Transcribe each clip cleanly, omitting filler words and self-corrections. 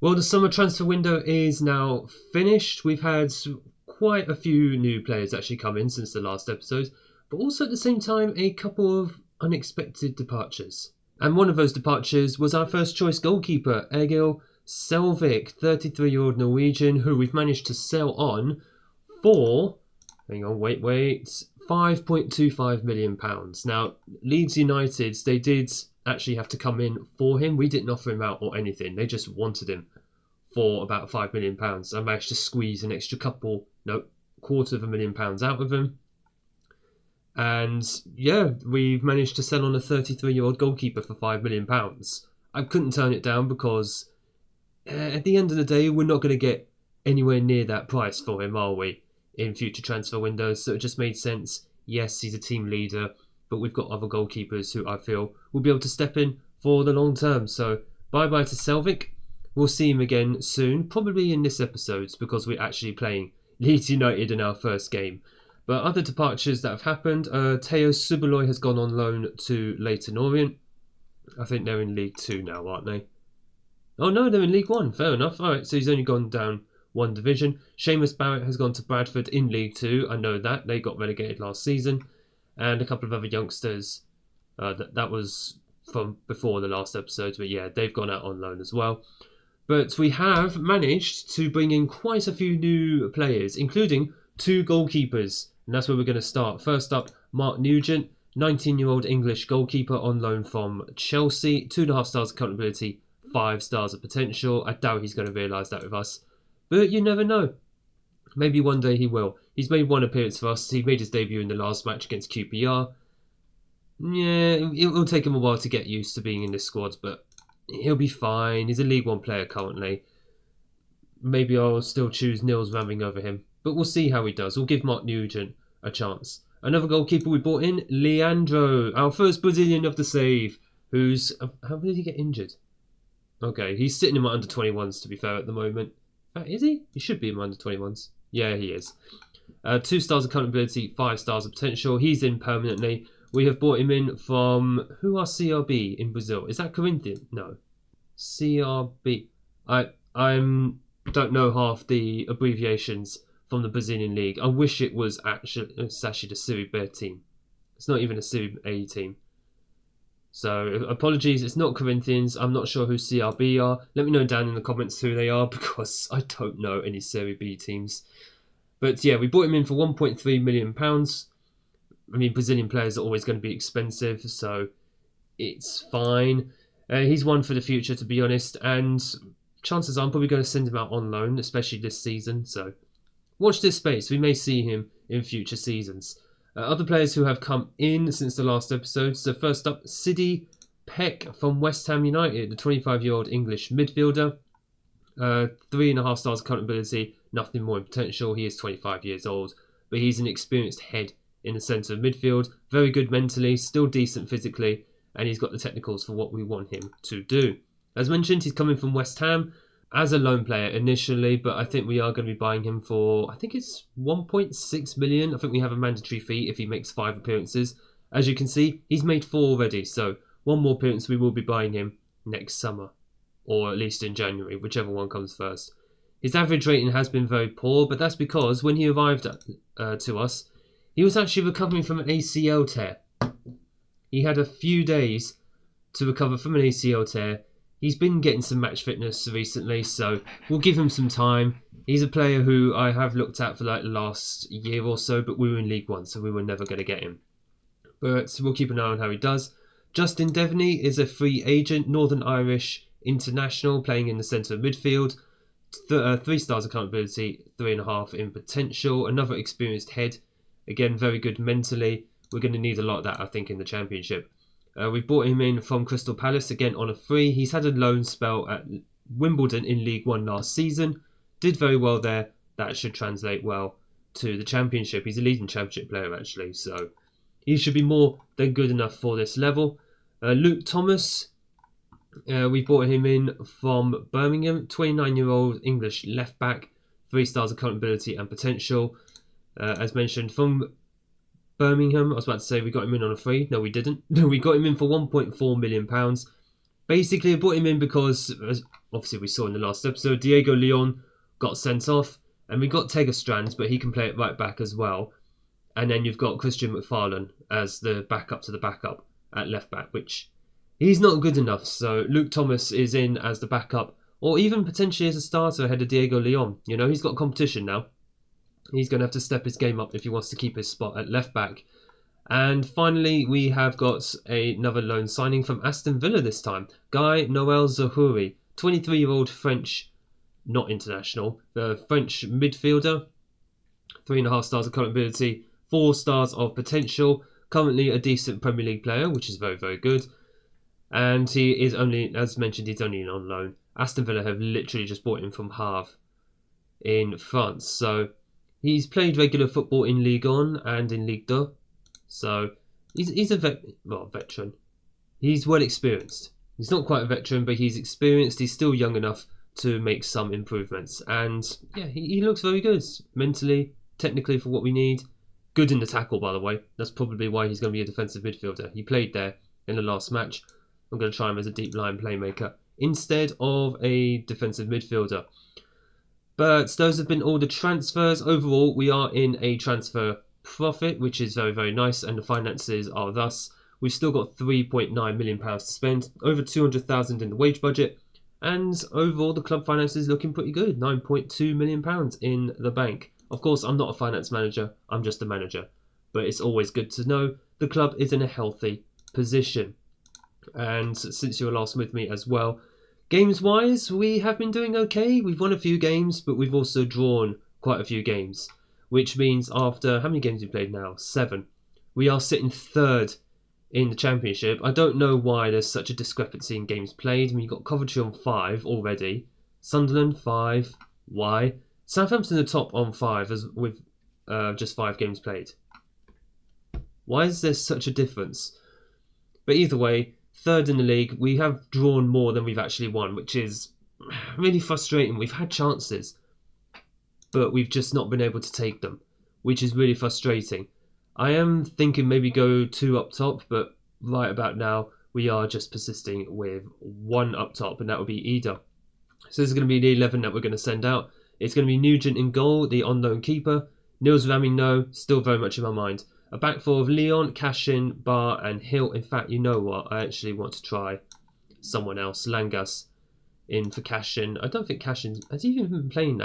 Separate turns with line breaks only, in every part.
Well, the summer transfer window is now finished. We've had quite a few new players actually come in since the last episode, but also at the same time, a couple of unexpected departures. And one of those departures was our first choice goalkeeper, Egil Selvik, 33-year-old Norwegian, who we've managed to sell on for, hang on, wait, £5.25 million. Now, Leeds United, they did actually have to come in for him. We didn't offer him out or anything. They just wanted him for about £5 million. I managed to squeeze an extra £250,000 out of him. And yeah, we've managed to sell on a 33-year-old goalkeeper for £5 million. I couldn't turn it down because at the end of the day, we're not going to get anywhere near that price for him, are we, in future transfer windows? So it just made sense. Yes, he's a team leader, but we've got other goalkeepers who I feel will be able to step in for the long term. So bye-bye to Selvik. We'll see him again soon, probably in this episode, because we're actually playing Leeds United in our first game. But other departures that have happened, Teo Subuloy has gone on loan to Leyton Orient. I think they're in League 2 now, aren't they? Oh no, they're in League 1, fair enough. Alright, so he's only gone down one division. Seamus Barrett has gone to Bradford in League 2, I know that. They got relegated last season. And a couple of other youngsters, that was from before the last episode, but yeah, they've gone out on loan as well. But we have managed to bring in quite a few new players, including 2 goalkeepers. And that's where we're going to start. First up, Mark Nugent, 19-year-old English goalkeeper on loan from Chelsea. 2.5 stars accountability, 5 stars of potential. I doubt he's going to realise that with us. But you never know. Maybe one day he will. He's made one appearance for us. He made his debut in the last match against QPR. Yeah, it will take him a while to get used to being in this squad, but he'll be fine. He's a League 1 player currently. Maybe I'll still choose Nils Ramming over him. But we'll see how he does. We'll give Mark Nugent a chance. Another goalkeeper we brought in, Leandro, our first Brazilian of the save, who's... How did he get injured? Okay, he's sitting in my under-21s, to be fair, at the moment. Is he? He should be in my under-21s. Yeah, he is. 2 stars of accountability, 5 stars of potential. He's in permanently. We have brought him in from... Who are CRB in Brazil? Is that Corinthian? No. CRB. I don't know half the abbreviations from the Brazilian league. I wish it was actually the Serie B team. It's not even a Serie A team. So apologies, it's not Corinthians. I'm not sure who CRB are. Let me know down in the comments who they are, because I don't know any Serie B teams. But yeah, we bought him in for £1.3 million. I mean, Brazilian players are always going to be expensive, so it's fine. He's one for the future, to be honest, and chances are I'm probably going to send him out on loan, especially this season. So watch this space. We may see him in future seasons. Other players who have come in since the last episode. So first up, Sidi Peck from West Ham United, the 25-year-old English midfielder. 3.5 stars accountability, nothing more in potential. He is 25 years old, but he's an experienced head in the centre of midfield. Very good mentally, still decent physically, and he's got the technicals for what we want him to do. As mentioned, he's coming from West Ham as a loan player initially, but I think we are going to be buying him for, I think it's 1.6 million. I think we have a mandatory fee if he makes 5 appearances. As you can see, he's made 4 already, so one more appearance we will be buying him next summer, or at least in January, whichever one comes first. His average rating has been very poor, but that's because when he arrived to us, he was actually recovering from an ACL tear. He had a few days to recover from an ACL tear. He's been getting some match fitness recently, so we'll give him some time. He's a player who I have looked at for like the last year or so, but we were in League 1, so we were never going to get him. But we'll keep an eye on how he does. Justin Devaney is a free agent, Northern Irish international, playing in the centre of midfield. 3 stars accountability, 3.5 in potential. Another experienced head. Again, very good mentally. We're going to need a lot of that, I think, in the Championship. We've brought him in from Crystal Palace, again on a free. He's had a loan spell at Wimbledon in League 1 last season. Did very well there. That should translate well to the Championship. He's a leading Championship player, actually, so he should be more than good enough for this level. Luke Thomas, we brought him in from Birmingham. 29-year-old English left-back. 3 stars accountability and potential. As mentioned, from Birmingham, I was about to say we got him in on a free. No, we didn't. We got him in for £1.4 million. Basically, I brought him in because, as obviously we saw in the last episode, Diego Leon got sent off, and we got Tegerstrand, but he can play at right back as well. And then you've got Christian McFarlane as the backup to the backup at left back, which he's not good enough. So Luke Thomas is in as the backup, or even potentially as a starter ahead of Diego Leon. You know, he's got competition now. He's going to have to step his game up if he wants to keep his spot at left back. And finally, we have got another loan signing from Aston Villa this time. Guy Noel Zahouri, 23-year-old French, not international, the French midfielder. 3.5 stars of current ability, 4 stars of potential. Currently a decent Premier League player, which is very, very good. And he is only, as mentioned, he's only on loan. Aston Villa have literally just bought him from Havre in France. So he's played regular football in Ligue 1 and in Ligue 2. So he's a veteran. He's well experienced. He's not quite a veteran, but he's experienced. He's still young enough to make some improvements. And yeah, he looks very good mentally, technically for what we need. Good in the tackle, by the way. That's probably why he's going to be a defensive midfielder. He played there in the last match. I'm going to try him as a deep line playmaker instead of a defensive midfielder. But those have been all the transfers. Overall, we are in a transfer profit, which is very, very nice, and the finances are thus. We've still got £3.9 million to spend, over 200,000 in the wage budget, and overall the club finances is looking pretty good, £9.2 million in the bank. Of course, I'm not a finance manager, I'm just a manager, but it's always good to know the club is in a healthy position. And since you were last with me as well, games-wise, we have been doing okay. We've won a few games, but we've also drawn quite a few games, which means after, how many games have we played now? 7. We are sitting third in the Championship. I don't know why there's such a discrepancy in games played. I mean, you've got Coventry on 5 already. Sunderland, 5. Why? Southampton are top on 5 as with just 5 games played. Why is there such a difference? But either way, third in the league. We have drawn more than we've actually won, which is really frustrating. We've had chances, but we've just not been able to take them, which is really frustrating. I am thinking maybe go 2 up top, but right about now, we are just persisting with 1 up top, and that will be Ida. So this is going to be the 11 that we're going to send out. It's going to be Nugent in goal, the on-loan keeper. Niels Ramino, still very much in my mind. A back four of Leon, Cashin, Barr, and Hill. In fact, you know what? I actually want to try someone else. Langas in for Cashin. I don't think Cashin has he even been playing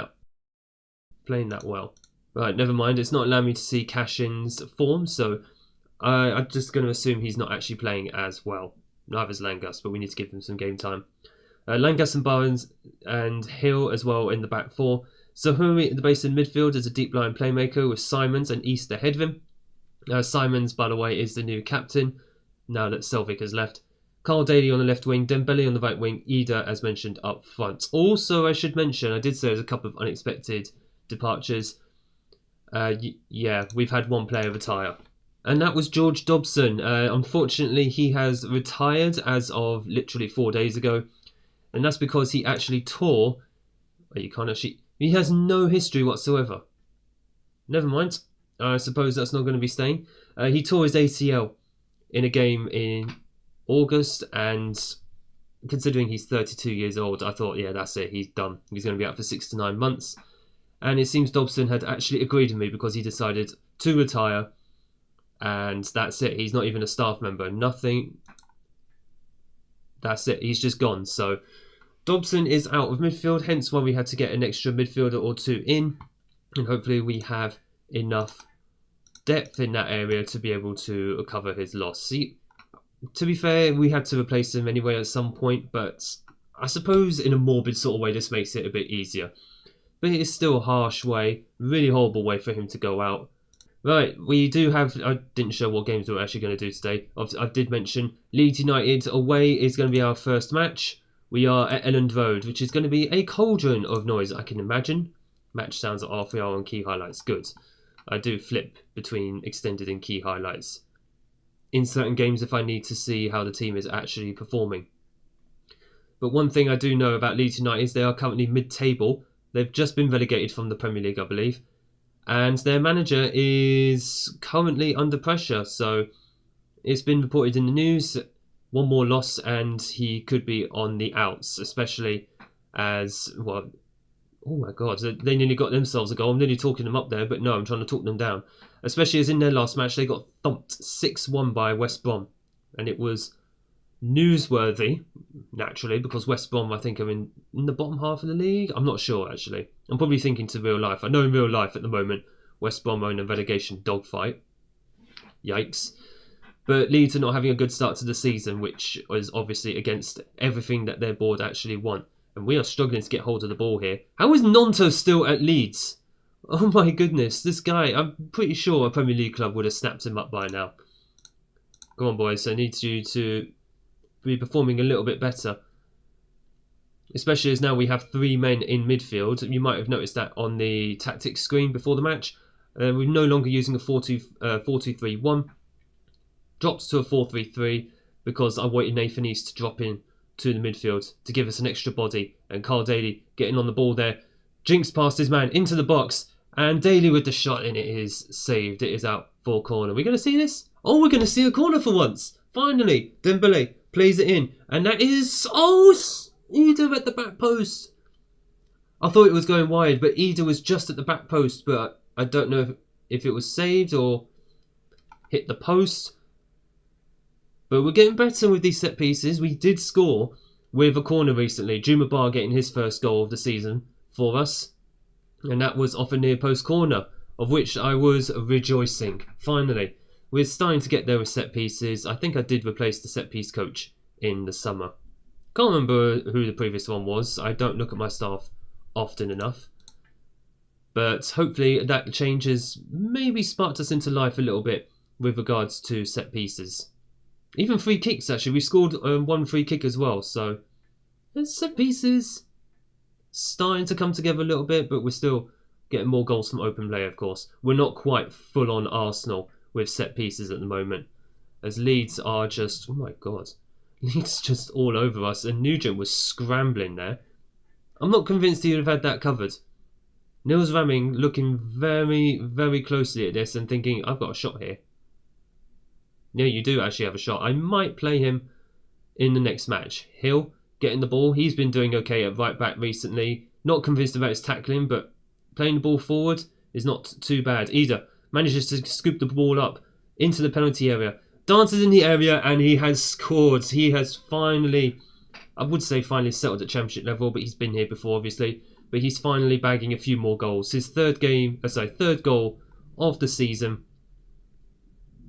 that well. Right, never mind. It's not allowing me to see Cashin's form, so I'm just going to assume he's not actually playing as well. Neither is Langas, but we need to give him some game time. Langas and Barnes and Hill as well in the back four. Zahouri at the base in midfield is a deep line playmaker with Simons and East ahead of him. Simons, by the way, is the new captain now that Selvik has left. Carl Daly on the left wing, Dembele on the right wing, Ida, as mentioned, up front. Also, I should mention, I did say there's a couple of unexpected departures. Yeah, we've had one player retire. And that was George Dobson. Unfortunately, he has retired as of literally 4 days ago. And that's because he actually tore... You can't actually... He has no history whatsoever. Never mind. I suppose that's not going to be staying. He tore his ACL in a game in August, and considering he's 32 years old, I thought, yeah, that's it. He's done. He's going to be out for 6 to 9 months. And it seems Dobson had actually agreed with me because he decided to retire, and that's it. He's not even a staff member. Nothing. That's it. He's just gone. So Dobson is out of midfield, hence why we had to get an extra midfielder or 2 in, and hopefully we have enough depth in that area to be able to cover his loss. See, to be fair, we had to replace him anyway at some point, but I suppose in a morbid sort of way this makes it a bit easier. But it is still a harsh way, really horrible way for him to go out. Right, we do have, I didn't show what games we're actually going to do today. I did mention Leeds United away is going to be our first match. We are at Elland Road, which is going to be a cauldron of noise, I can imagine. Match sounds at RPR on key highlights, good. I do flip between extended and key highlights in certain games if I need to see how the team is actually performing. But one thing I do know about Leeds United is they are currently mid-table. They've just been relegated from the Premier League, I believe. And their manager is currently under pressure. So it's been reported in the news one more loss and he could be on the outs, especially as, well, oh my God, they nearly got themselves a goal. I'm nearly talking them up there, but no, I'm trying to talk them down. Especially as in their last match, they got thumped 6-1 by West Brom. And it was newsworthy, naturally, because West Brom, I think, are in the bottom half of the league. I'm not sure, actually. I'm probably thinking to real life. I know in real life at the moment, West Brom are in a relegation dogfight. Yikes. But Leeds are not having a good start to the season, which is obviously against everything that their board actually want. And we are struggling to get hold of the ball here. How is Nonto still at Leeds? Oh my goodness, this guy, I'm pretty sure a Premier League club would have snapped him up by now. Come on, boys, I need you to be performing a little bit better. Especially as now we have 3 men in midfield. You might have noticed that on the tactics screen before the match. We're no longer using a 4-2-3-1. Dropped to a 4-3-3 because I wanted Nathan East to drop in to the midfield to give us an extra body. And Carl Daly getting on the ball there. Jinks past his man into the box. And Daly with the shot, and it is saved. It is out for a corner. We're going to see this? Oh, we're going to see a corner for once. Finally, Dembele plays it in. And that is... Oh, Ida at the back post. I thought it was going wide, but Ida was just at the back post. But I don't know if it was saved or hit the post. But we're getting better with these set pieces. We did score with a corner recently. Juma Bar getting his first goal of the season for us. And that was off a near post corner, of which I was rejoicing. Finally, we're starting to get there with set pieces. I think I did replace the set piece coach in the summer. Can't remember who the previous one was. I don't look at my staff often enough. But hopefully that changes, maybe sparked us into life a little bit with regards to set pieces. Even free kicks, actually. We scored 1 free kick as well. So, set pieces starting to come together a little bit, but we're still getting more goals from open play, of course. We're not quite full on Arsenal with set pieces at the moment, as Leeds are just, oh my God, Leeds just all over us, and Nugent was scrambling there. I'm not convinced he would have had that covered. Nils Ramming looking very, very closely at this and thinking, I've got a shot here. Yeah, you do actually have a shot. I might play him in the next match. Hill getting the ball. He's been doing okay at right back recently. Not convinced about his tackling, but playing the ball forward is not too bad. Ida manages to scoop the ball up into the penalty area. Dances in the area and he has scored. He has finally, I would say finally settled at championship level, but he's been here before obviously. But he's finally bagging a few more goals. His third goal of the season.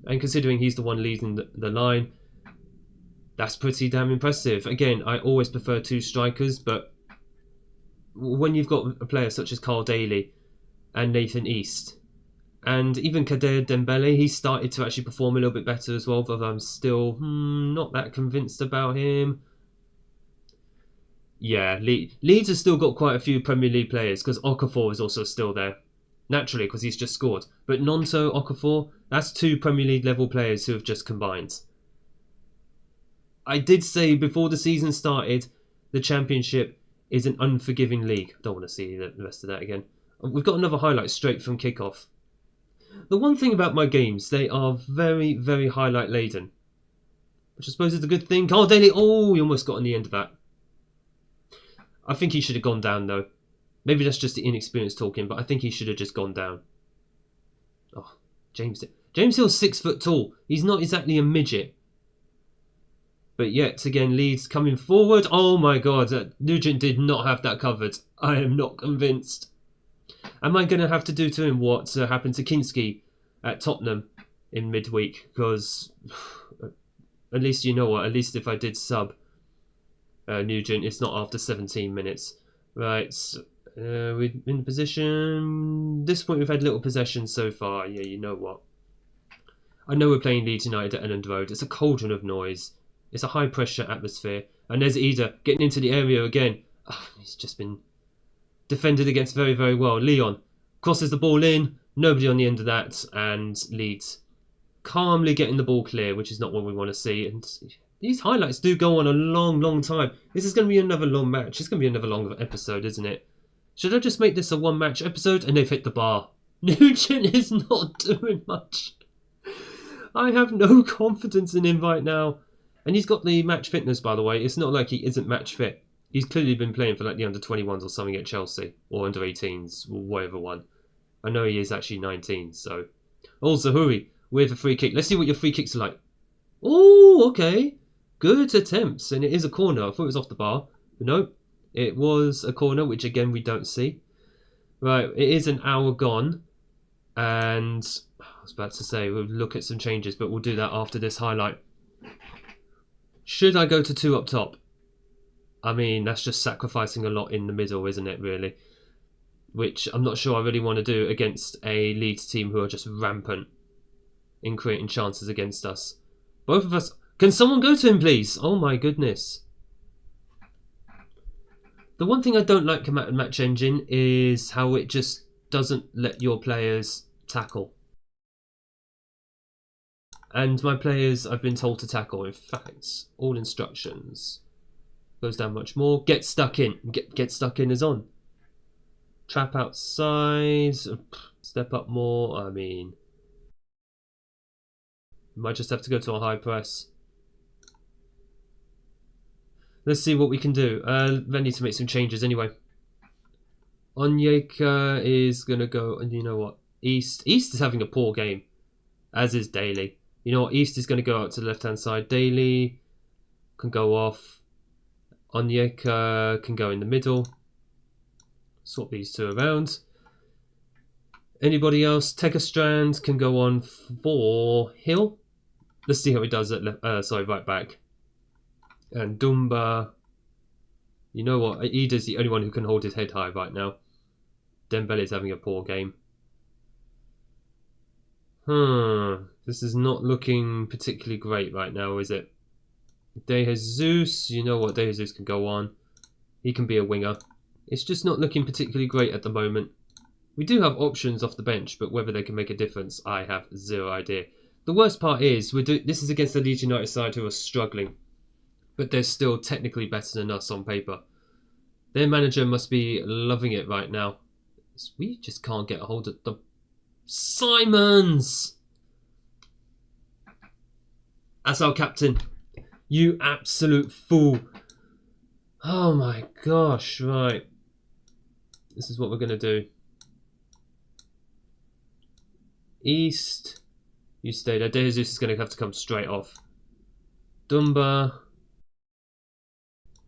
And considering he's the one leading the line, that's pretty damn impressive. Again, I always prefer 2 strikers, but when you've got a player such as Carl Daly and Nathan East, and even Kader Dembele, he started to actually perform a little bit better as well, but I'm still not that convinced about him. Yeah, Leeds has still got quite a few Premier League players, because Okafor is also still there. Naturally, because he's just scored. But Nonto, Okafor, that's 2 Premier League level players who have just combined. I did say before the season started, the Championship is an unforgiving league. Don't want to see the rest of that again. We've got another highlight straight from kickoff. The one thing about my games, they are very, very highlight laden. Which I suppose is a good thing. Carl Daly, oh, he almost got on the end of that. I think he should have gone down though. Maybe that's just the inexperience talking, but I think he should have just gone down. Oh, James Hill's 6 foot tall. He's not exactly a midget. But yet again, Leeds coming forward. Oh my God, Nugent did not have that covered. I am not convinced. Am I going to have to do to him what happened to Kinski at Tottenham in midweek? Because at least you know what, at least if I did sub Nugent, it's not after 17 minutes. Right, we're in position. This point we've had little possession so far. Yeah, you know what. I know we're playing Leeds United at Elland Road. It's a cauldron of noise. It's a high pressure atmosphere. And there's Ida getting into the area again. Oh, he's just been defended against very, very well. Leon crosses the ball in. Nobody on the end of that. And Leeds calmly getting the ball clear, which is not what we want to see. And these highlights do go on a long, long time. This is going to be another long match. It's going to be another long episode, isn't it? Should I just make this a 1-match episode? And they've hit the bar. Nugent is not doing much. I have no confidence in him right now. And he's got the match fitness, by the way. It's not like he isn't match fit. He's clearly been playing for like the under-21s or something at Chelsea, or under-18s, or whatever one. I know he is actually 19, so... Oh, Zahouri with a free kick. Let's see what your free kicks are like. Oh, okay. Good attempts, and it is a corner. I thought it was off the bar, but nope. It was a corner, which again we don't see. Right, it is an hour gone, and I was about to say we'll look at some changes, but we'll do that after this highlight. Should I go to 2 up top? I mean, that's just sacrificing a lot in the middle, isn't it, really? Which I'm not sure I really want to do against a Leeds team who are just rampant in creating chances against us. Both of us... Can someone go to him, please? Oh my goodness. The one thing I don't like about Match Engine is how it just doesn't let your players tackle. And my players, I've been told to tackle. In fact, all instructions. Goes down much more. Get stuck in. Get stuck in is on. Trap outside. Step up more. I mean... Might just have to go to a high press. Let's see what we can do. They need to make some changes anyway. Onyeka is going to go, and you know what? East is having a poor game, as is Daly. You know what? East is going to go out to the left-hand side. Daly can go off. Onyeka can go in the middle. Swap these two around. Anybody else? Tekastrand can go on for Hill. Let's see how he does at right back. And Dumba, you know what? Ida's the only one who can hold his head high right now. Dembele's having a poor game. This is not looking particularly great right now, is it? De Jesus, you know what? De Jesus can go on. He can be a winger. It's just not looking particularly great at the moment. We do have options off the bench, but whether they can make a difference, I have zero idea. The worst part is, this is against the Leeds United side who are struggling. But they're still technically better than us on paper. Their manager must be loving it right now. We just can't get a hold of the... Simons! That's our captain. You absolute fool. Oh my gosh, right. This is what we're going to do. East. You stay there. De Jesus is going to have to come straight off. Dumba.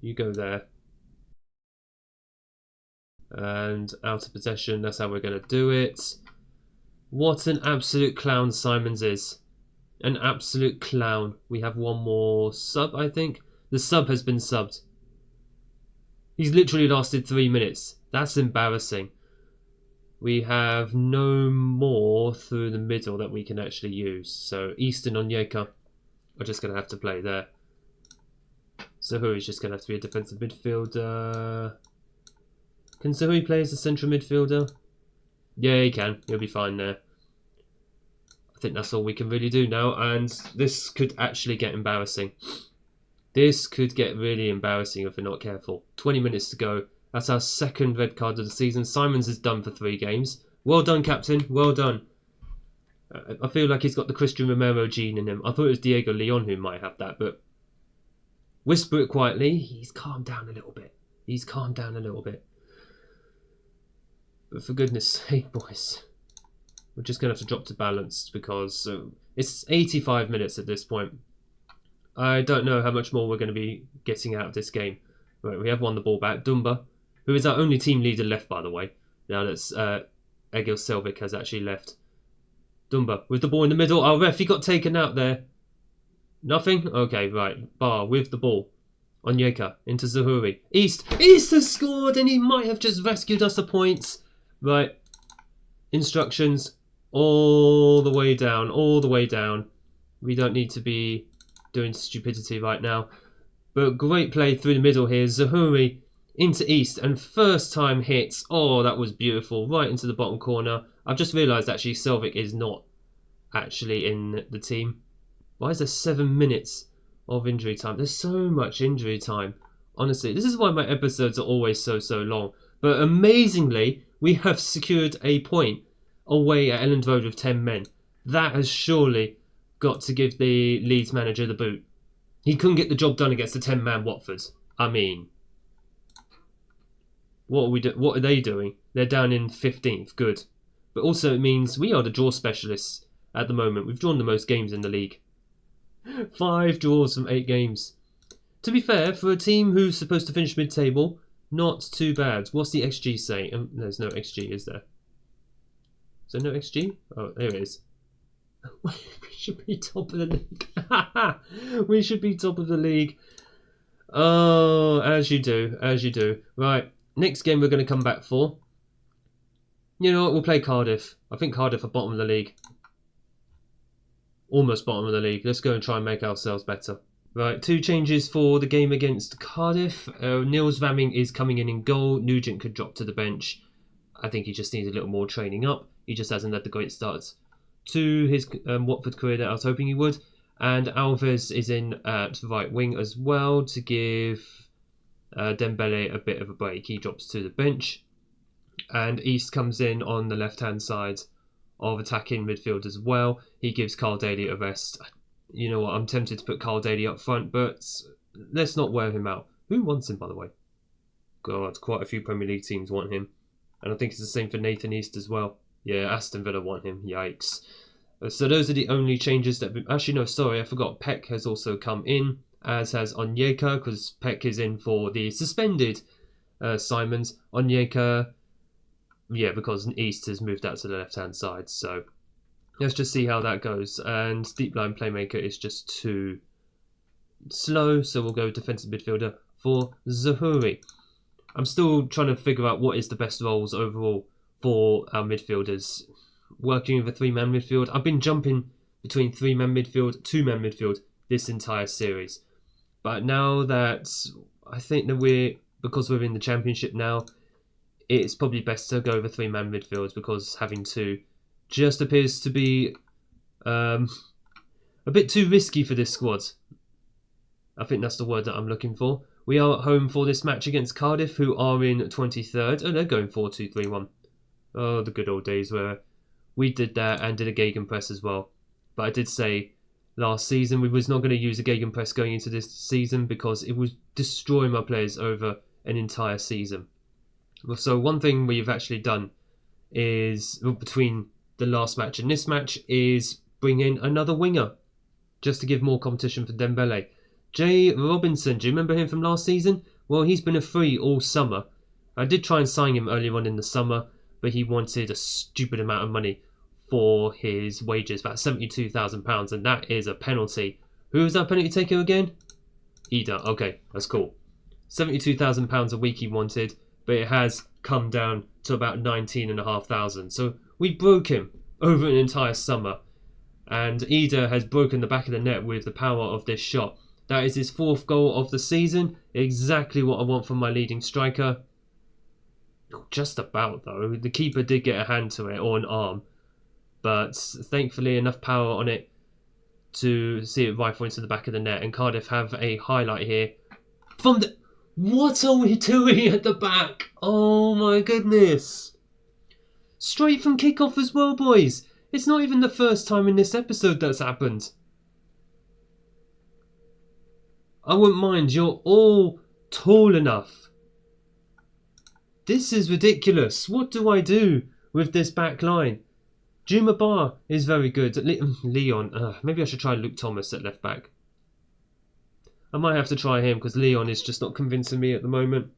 You go there. And out of possession. That's how we're going to do it. What an absolute clown Simons is. An absolute clown. We have one more sub, I think. The sub has been subbed. He's literally lasted 3 minutes. That's embarrassing. We have no more through the middle that we can actually use. So Easton Onyeka are just going to have to play there. Zahouri is just going to have to be a defensive midfielder. Can Zahouri play as a central midfielder? Yeah, he can. He'll be fine there. I think that's all we can really do now. And this could actually get embarrassing. This could get really embarrassing if we're not careful. 20 minutes to go. That's our second red card of the season. Simons is done for 3 games. Well done, captain. Well done. I feel like he's got the Christian Romero gene in him. I thought it was Diego Leon who might have that, but whisper it quietly. He's calmed down a little bit. He's calmed down a little bit. But for goodness sake, boys, we're just going to have to drop to balanced because it's 85 minutes at this point. I don't know how much more we're going to be getting out of this game. Right, we have won the ball back. Dumba, who is our only team leader left, by the way. Now that's Egil Selvik has actually left. Dumba with the ball in the middle. Our ref, he got taken out there. Nothing? Okay, right. Bar with the ball. Onyeka into Zahouri. East has scored and he might have just rescued us a point. Right. Instructions all the way down. All the way down. We don't need to be doing stupidity right now. But great play through the middle here. Zahouri into East and first time hits. Oh, that was beautiful. Right into the bottom corner. I've just realised actually Selvik is not actually in the team. Why is there 7 minutes of injury time? There's so much injury time. Honestly, this is why my episodes are always so long. But amazingly, we have secured a point away at Elland Road with 10 men. That has surely got to give the Leeds manager the boot. He couldn't get the job done against the 10-man Watford. I mean, what are they doing? They're down in 15th. Good. But also it means we are the draw specialists at the moment. We've drawn the most games in the league. 5 draws from 8 games. To be fair, for a team who's supposed to finish mid-table, not too bad. What's the XG say? There's no XG, is there? Is there no XG? Oh, there it is. We should be top of the league. We should be top of the league. Oh, as you do, as you do. Right, next game we're going to come back for. You know what, we'll play Cardiff. I think Cardiff are bottom of the league. Almost bottom of the league. Let's go and try and make ourselves better. Right, 2 changes for the game against Cardiff. Niels Vamming is coming in goal. Nugent could drop to the bench. I think he just needs a little more training up. He just hasn't had the great starts to his Watford career that I was hoping he would. And Alves is in at right wing as well to give Dembele a bit of a break. He drops to the bench. And East comes in on the left-hand side of attacking midfield as well. He gives Carl Daly a rest. You know what, I'm tempted to put Carl Daly up front, but let's not wear him out. Who wants him, by the way? God, quite a few Premier League teams want him. And I think it's the same for Nathan East as well. Yeah, Aston Villa want him. Yikes. So those are the only changes that... Actually, no, sorry, I forgot. Peck has also come in, as has Onyeka, because Peck is in for the suspended Simons. Onyeka, yeah, because East has moved out to the left-hand side. So let's just see how that goes. And deep line playmaker is just too slow, so we'll go defensive midfielder for Zahouri. I'm still trying to figure out what is the best roles overall for our midfielders. Working with a 3-man midfield. I've been jumping between 3-man midfield, 2-man midfield this entire series. But now that I think that because we're in the Championship now, it's probably best to go over 3-man midfields, because having 2 just appears to be a bit too risky for this squad. I think that's the word that I'm looking for. We are at home for this match against Cardiff, who are in 23rd. Oh, they're going 4-2-3-1. Oh, the good old days where we did that and did a gegenpress as well. But I did say last season we was not going to use a gegenpress going into this season because it would destroy my players over an entire season. So one thing we've actually done is, between the last match and this match, is bring in another winger just to give more competition for Dembele. Jay Robinson, do you remember him from last season? Well, he's been a free all summer. I did try and sign him earlier on in the summer, but he wanted a stupid amount of money for his wages, about £72,000, and that is a penalty. Who was that penalty taker again? Ida. Okay, that's cool. £72,000 a week he wanted, but it has come down to about 19,500. So we broke him over an entire summer, and Ida has broken the back of the net with the power of this shot. That is his 4th goal of the season. Exactly what I want from my leading striker. Just about, though. The keeper did get a hand to it, or an arm. But thankfully enough power on it to see it rifle into the back of the net. And Cardiff have a highlight here. From the... What are we doing at the back? Oh my goodness. Straight from kickoff as well, boys. It's not even the first time in this episode that's happened. I wouldn't mind, you're all tall enough. This is ridiculous. What do I do with this back line? Juma Bar is very good. Leon, maybe I should try Luke Thomas at left back. I might have to try him because Leon is just not convincing me at the moment.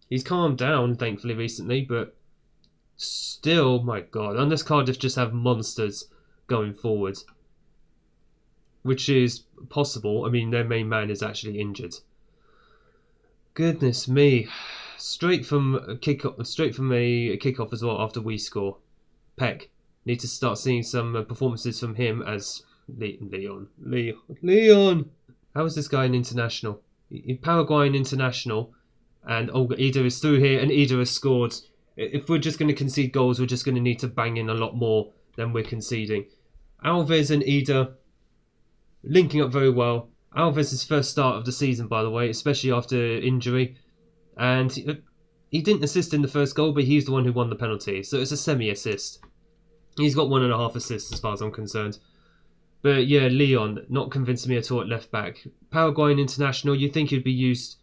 He's calmed down, thankfully, recently, but still, my God, unless Cardiff just have monsters going forward, which is possible. I mean, their main man is actually injured. Goodness me. Straight from a kickoff as well after we score. Peck. Need to start seeing some performances from him as Leon. How is this guy an international? Paraguayan international. And Ida is through here and Ida has scored. If we're just going to concede goals, we're just going to need to bang in a lot more than we're conceding. Alves and Ida linking up very well. Alves' first start of the season, by the way, especially after injury. And he didn't assist in the first goal, but he's the one who won the penalty. So it's a semi-assist. He's got 1.5 assists as far as I'm concerned. But yeah, Leon, not convincing me at all at left back. Paraguayan international, you'd think he'd be used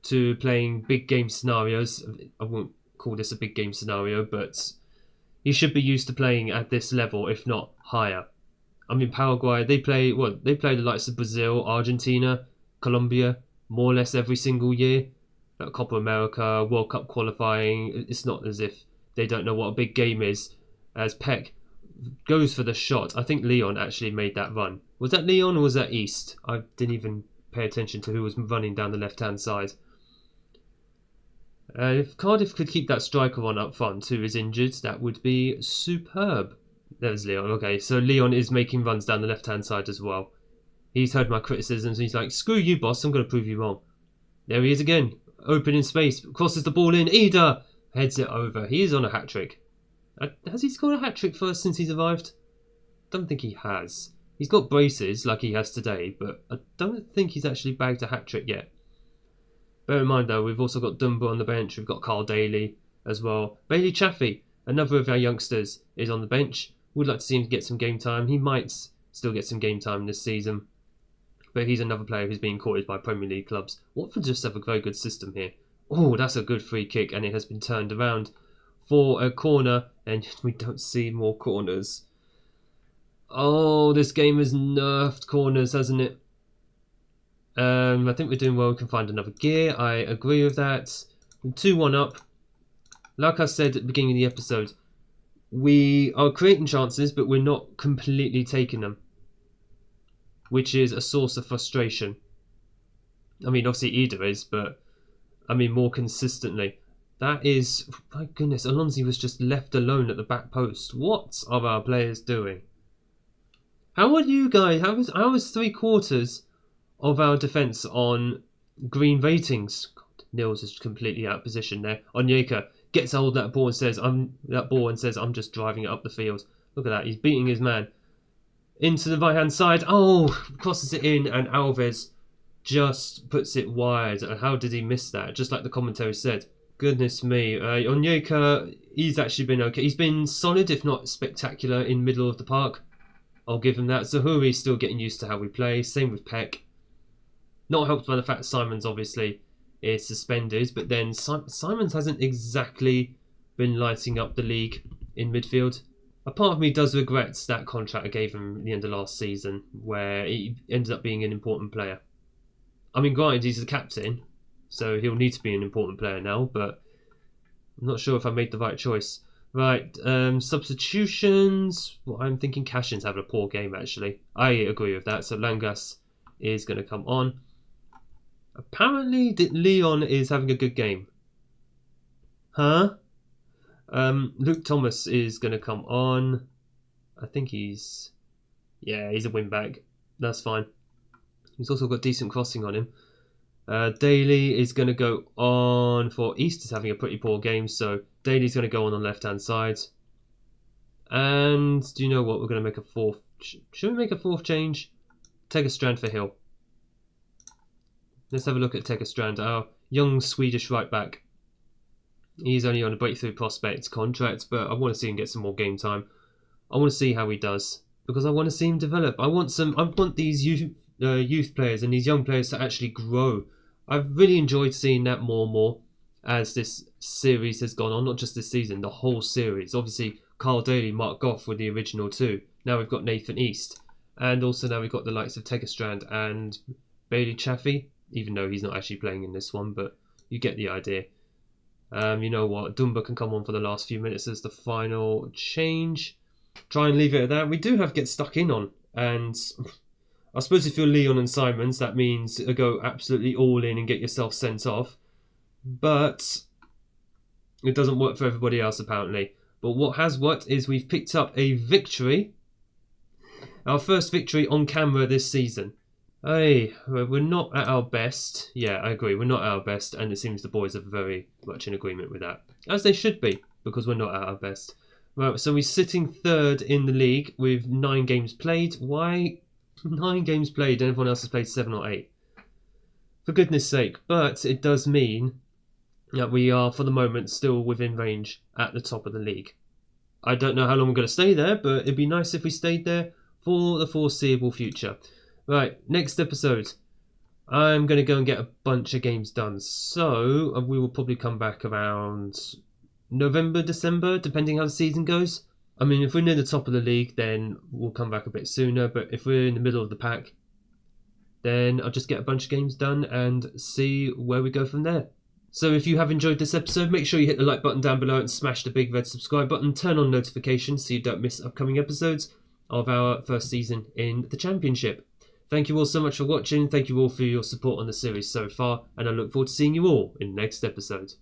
to playing big game scenarios. I won't call this a big game scenario, but he should be used to playing at this level, if not higher. I mean, Paraguay, they play the likes of Brazil, Argentina, Colombia, more or less every single year. Like Copa America, World Cup qualifying. It's not as if they don't know what a big game is. As Peck goes for the shot. I think Leon actually made that run. Was that Leon or was that East? I didn't even pay attention to who was running down the left-hand side. If Cardiff could keep that striker on up front who is injured, that would be superb. There's Leon. Okay, so Leon is making runs down the left-hand side as well. He's heard my criticisms and he's like, screw you, boss, I'm going to prove you wrong. There he is again. Open in space. Crosses the ball in. Ida heads it over. He is on a hat-trick. Has he scored a hat-trick first since he's arrived? Don't think he has. He's got braces like he has today, but I don't think he's actually bagged a hat-trick yet. Bear in mind, though, we've also got Dumba on the bench. We've got Carl Daly as well. Bailey Chaffee, another of our youngsters, is on the bench. Would like to see him get some game time. He might still get some game time this season. But he's another player who's being courted by Premier League clubs. Watford just have a very good system here. Oh, that's a good free kick, and it has been turned around for a corner, and we don't see more corners. Oh, this game has nerfed corners, hasn't it? I think we're doing well. We can find another gear. I agree with that. 2-1 up. Like I said at the beginning of the episode, we are creating chances, but we're not completely taking them, which is a source of frustration. I mean, obviously Ida is, but I mean more consistently. That is, my goodness, Alonso was just left alone at the back post. What are our players doing? How are you guys? How was 3/4 of our defence on green ratings? God, Nils is completely out of position there. Onyeka gets hold of that ball and says, I'm just driving it up the field. Look at that, he's beating his man. Into the right hand side. Oh, crosses it in, and Alves just puts it wide. And how did he miss that? Just like the commentary said. Goodness me. Onyeka, he's actually been okay. He's been solid, if not spectacular, in middle of the park. I'll give him that. Zahuri's still getting used to how we play. Same with Peck. Not helped by the fact Simons obviously is suspended, but then Simons hasn't exactly been lighting up the league in midfield. A part of me does regret that contract I gave him at the end of last season, where he ended up being an important player. I mean, granted, he's the captain, so he'll need to be an important player now, but I'm not sure if I made the right choice. Right, substitutions. Well, I'm thinking Cashin's having a poor game, actually. I agree with that, so Langas is going to come on. Apparently, Leon is having a good game. Huh? Luke Thomas is going to come on. I think he's a win back. That's fine. He's also got decent crossing on him. Daly is going to go on for East. Is having a pretty poor game, so Daly's going to go on the left-hand side. And do you know what? We're going to make a fourth. Should we make a fourth change? Take a strand for Hill. Let's have a look at Tegerstrand, our young Swedish right back. He's only on a breakthrough prospect contract, but I want to see him get some more game time. I want to see how he does, because I want to see him develop. I want these youth players and these young players to actually grow. I've really enjoyed seeing that more and more as this series has gone on, not just this season, the whole series. Obviously, Carl Daly, Mark Goff were the original two. Now we've got Nathan East, and also now we've got the likes of Tegerstrand and Bailey Chaffee, even though he's not actually playing in this one, but you get the idea. You know what? Dumba can come on for the last few minutes as the final change. Try and leave it at that. We do have get stuck in on, and I suppose if you're Leon and Simons, that means go absolutely all in and get yourself sent off. But it doesn't work for everybody else, apparently. But what has worked is we've picked up a victory. Our first victory on camera this season. Hey, we're not at our best. Yeah, I agree. We're not at our best, and it seems the boys are very much in agreement with that. As they should be, because we're not at our best. Right, so we're sitting third in the league with 9 games played. Why 9 games played and everyone else has played 7 or 8? For goodness sake. But it does mean that we are, for the moment, still within range at the top of the league. I don't know how long we're going to stay there, but it'd be nice if we stayed there for the foreseeable future. Right, next episode. I'm going to go and get a bunch of games done. So we will probably come back around November, December, depending how the season goes. I mean, if we're near the top of the league, then we'll come back a bit sooner. But if we're in the middle of the pack, then I'll just get a bunch of games done and see where we go from there. So if you have enjoyed this episode, make sure you hit the like button down below and smash the big red subscribe button. Turn on notifications so you don't miss upcoming episodes of our first season in the Championship. Thank you all so much for watching. Thank you all for your support on the series so far. And I look forward to seeing you all in the next episode.